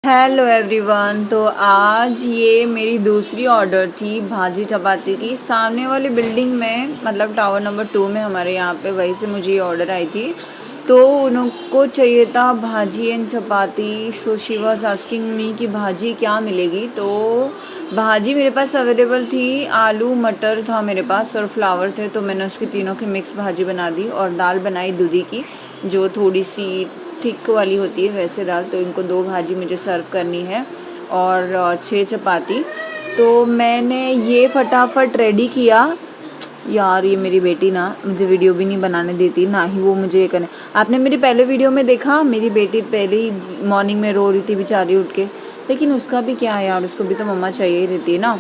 Hello everyone. तो आज ये मेरी दूसरी ऑर्डर थी भाजी चपाती की। सामने वाली बिल्डिंग में मतलब टावर नंबर 2 में हमारे यहाँ पे, वहीं से मुझे ये ऑर्डर आई थी। तो उनको चाहिए था भाजी and chapati. So she was asking me कि भाजी क्या मिलेगी। तो भाजी मेरे पास अवेलेबल थी, आलू मटर था मेरे पास और फ्लावर थे। तो मैंने उसकी तीनों की मिक्स भाजी बना दी और दाल बनाई दूधी की, जो थोड़ी सी थिक वाली होती है वैसे दाल। तो इनको 2 भाजी मुझे सर्व करनी है और 6 चपाती। तो मैंने ये फटाफट रेडी किया। यार ये मेरी बेटी ना मुझे वीडियो भी नहीं बनाने देती, ना ही वो मुझे ये करने। आपने मेरी पहले वीडियो में देखा, मेरी बेटी पहले ही मॉर्निंग में रो रही थी बेचारी उठ के। लेकिन उसका भी क्या है यार, उसको भी तो मम्मा चाहिए ही रहती है ना।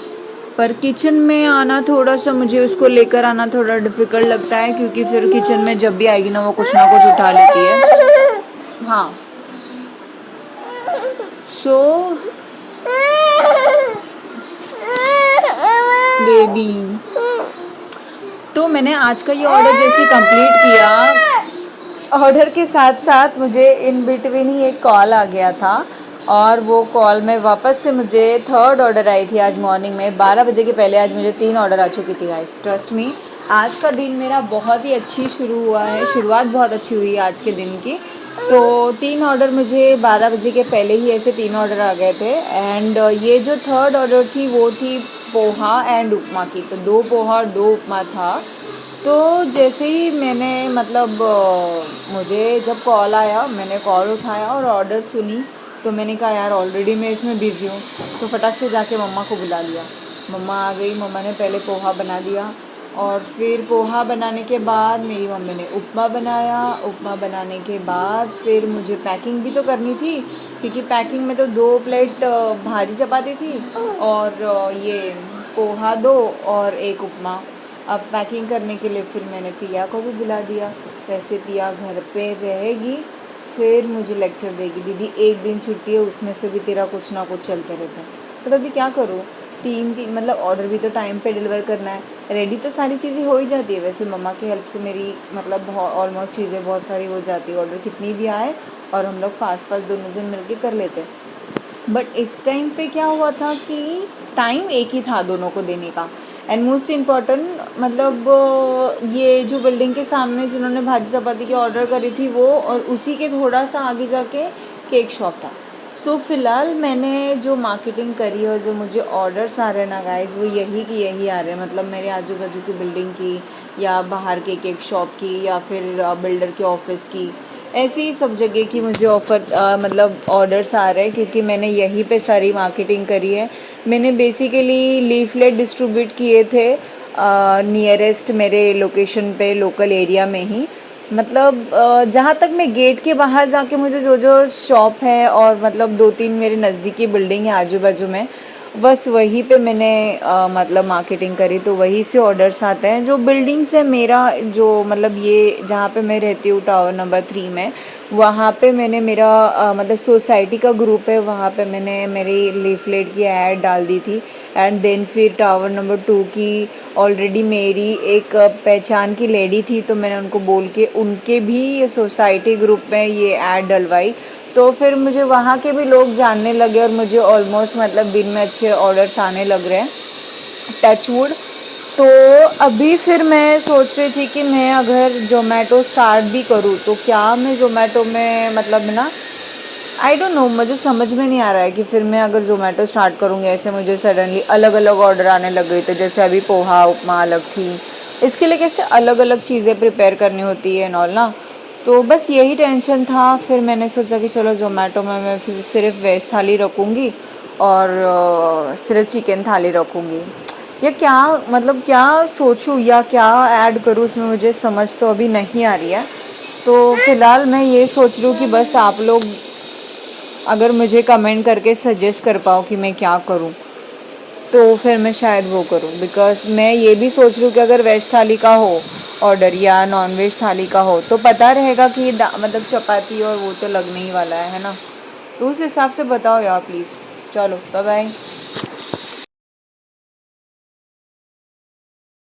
पर किचन में आना थोड़ा सा, मुझे उसको लेकर आना थोड़ा डिफ़िकल्ट लगता है, क्योंकि फिर किचन में जब भी आएगी ना वो कुछ ना कुछ उठा लेती है। हाँ। सो बेबी, तो मैंने आज का ये ऑर्डर जैसे कंप्लीट किया, ऑर्डर के साथ साथ मुझे इन बिटवीन ही एक कॉल आ गया था। और वो कॉल में वापस से मुझे थर्ड ऑर्डर आई थी आज मॉर्निंग में 12 बजे के पहले। आज मुझे 3 ऑर्डर आ चुकी थी गाइस, ट्रस्ट मी। आज का दिन मेरा बहुत ही अच्छी शुरू हुआ है, शुरुआत बहुत अच्छी हुई है आज के दिन की। तो 3 ऑर्डर मुझे 12 बजे के पहले ही ऐसे 3 ऑर्डर आ गए थे। एंड ये जो थर्ड ऑर्डर थी वो थी पोहा एंड उपमा की। तो 2 पोहा और 2 उपमा था। तो जैसे ही मैंने मतलब मुझे जब कॉल आया, मैंने कॉल उठाया और ऑर्डर सुनी। तो मैंने कहा यार ऑलरेडी मैं इसमें बिज़ी हूँ, तो फटाक से जाके मम्मा को बुला लिया। मम्मा आ गई, मम्मा ने पहले पोहा बना दिया और फिर पोहा बनाने के बाद मेरी मम्मी ने उपमा बनाया। उपमा बनाने के बाद फिर मुझे पैकिंग भी तो करनी थी, क्योंकि पैकिंग में तो 2 प्लेट भाजी चपाती थी और ये पोहा 2 और 1 उपमा। अब पैकिंग करने के लिए फिर मैंने पिया को भी बुला दिया। वैसे पिया घर पे रहेगी, फिर मुझे लेक्चर देगी, दीदी एक दिन छुट्टी है उसमें से भी तेरा कुछ ना कुछ चलते रहता है। तो अभी क्या करूँ, तीन मतलब ऑर्डर भी तो टाइम पे डिलीवर करना है। रेडी तो सारी चीज़ें हो ही जाती है, वैसे मम्मा की हेल्प से मेरी मतलब ऑलमोस्ट चीज़ें बहुत सारी हो जाती है, ऑर्डर कितनी भी आए और हम लोग फास्ट दोनों जन मिल के कर लेते हैं। बट इस टाइम पे क्या हुआ था कि टाइम एक ही था दोनों को देने का। एंड मोस्ट इम्पॉर्टेंट मतलब ये जो बिल्डिंग के सामने जिन्होंने भाजी चपाती की ऑर्डर करी थी वो, और उसी के थोड़ा सा आगे जाके केक शॉप था। सो फ़िलहाल मैंने जो मार्केटिंग करी और जो मुझे ऑर्डर्स आ रहे हैं ना गाइस, वो यही की यही आ रहे हैं। मतलब मेरे आजू बाजू की बिल्डिंग की या बाहर के केक शॉप की या फिर बिल्डर के ऑफिस की, ऐसे ही सब जगह की मुझे मतलब ऑर्डर्स आ रहे हैं, क्योंकि मैंने यहीं पे सारी मार्केटिंग करी है। मैंने बेसिकली लीफलेट डिस्ट्रीब्यूट किए थे नियरेस्ट मेरे लोकेशन पे, लोकल एरिया में ही। मतलब जहाँ तक मैं गेट के बाहर जाके मुझे जो जो शॉप है और मतलब 2-3 मेरे नज़दीकी बिल्डिंग है आजू बाजू में, बस वहीं पे मैंने मतलब मार्केटिंग करी। तो वहीं से ऑर्डर्स आते हैं। जो बिल्डिंग्स है मेरा, जो मतलब ये जहाँ पे मैं रहती हूँ टावर नंबर 3 में, वहाँ पे मैंने मेरा मतलब सोसाइटी का ग्रुप है, वहाँ पे मैंने मेरी लीफलेट की ऐड डाल दी थी। एंड देन फिर टावर नंबर 2 की ऑलरेडी मेरी एक पहचान की लेडी थी, तो मैंने उनको बोल के उनके भी सोसाइटी ग्रुप में ये ऐड डलवाई। तो फिर मुझे वहाँ के भी लोग जानने लगे और मुझे ऑलमोस्ट मतलब दिन में अच्छे ऑर्डर्स आने लग रहे हैं, टचवुड। तो अभी फिर मैं सोच रही थी कि मैं अगर ज़ोमैटो स्टार्ट भी करूँ तो क्या मैं ज़ोमैटो में मतलब ना, आई डोंट नो, मुझे समझ में नहीं आ रहा है कि फिर मैं अगर ज़ोमैटो स्टार्ट करूँगी, ऐसे मुझे सडनली अलग अलग ऑर्डर आने लग गई। तो जैसे अभी पोहा उपमा अलग थी, इसके लिए कैसे अलग अलग चीज़ें प्रिपेयर करनी होती है नॉल ना। तो बस यही टेंशन था। फिर मैंने सोचा कि चलो ज़ोमैटो में मैं फिर सिर्फ वेज थाली रखूँगी और सिर्फ चिकन थाली रखूँगी, या क्या मतलब क्या सोचूं या क्या ऐड करूं उसमें, मुझे समझ तो अभी नहीं आ रही है। तो फ़िलहाल मैं ये सोच रही हूँ कि बस आप लोग अगर मुझे कमेंट करके सजेस्ट कर पाओ कि मैं क्या करूं, तो फिर मैं शायद वो करूं। बिकॉज़ मैं ये भी सोच रही हूँ कि अगर वेज थाली का हो ऑर्डर या नॉन वेज थाली का हो तो पता रहेगा कि मतलब चपाती और वो तो लगने ही वाला है ना। तो उस हिसाब से बताओ यार प्लीज़। चलो बाय बाय।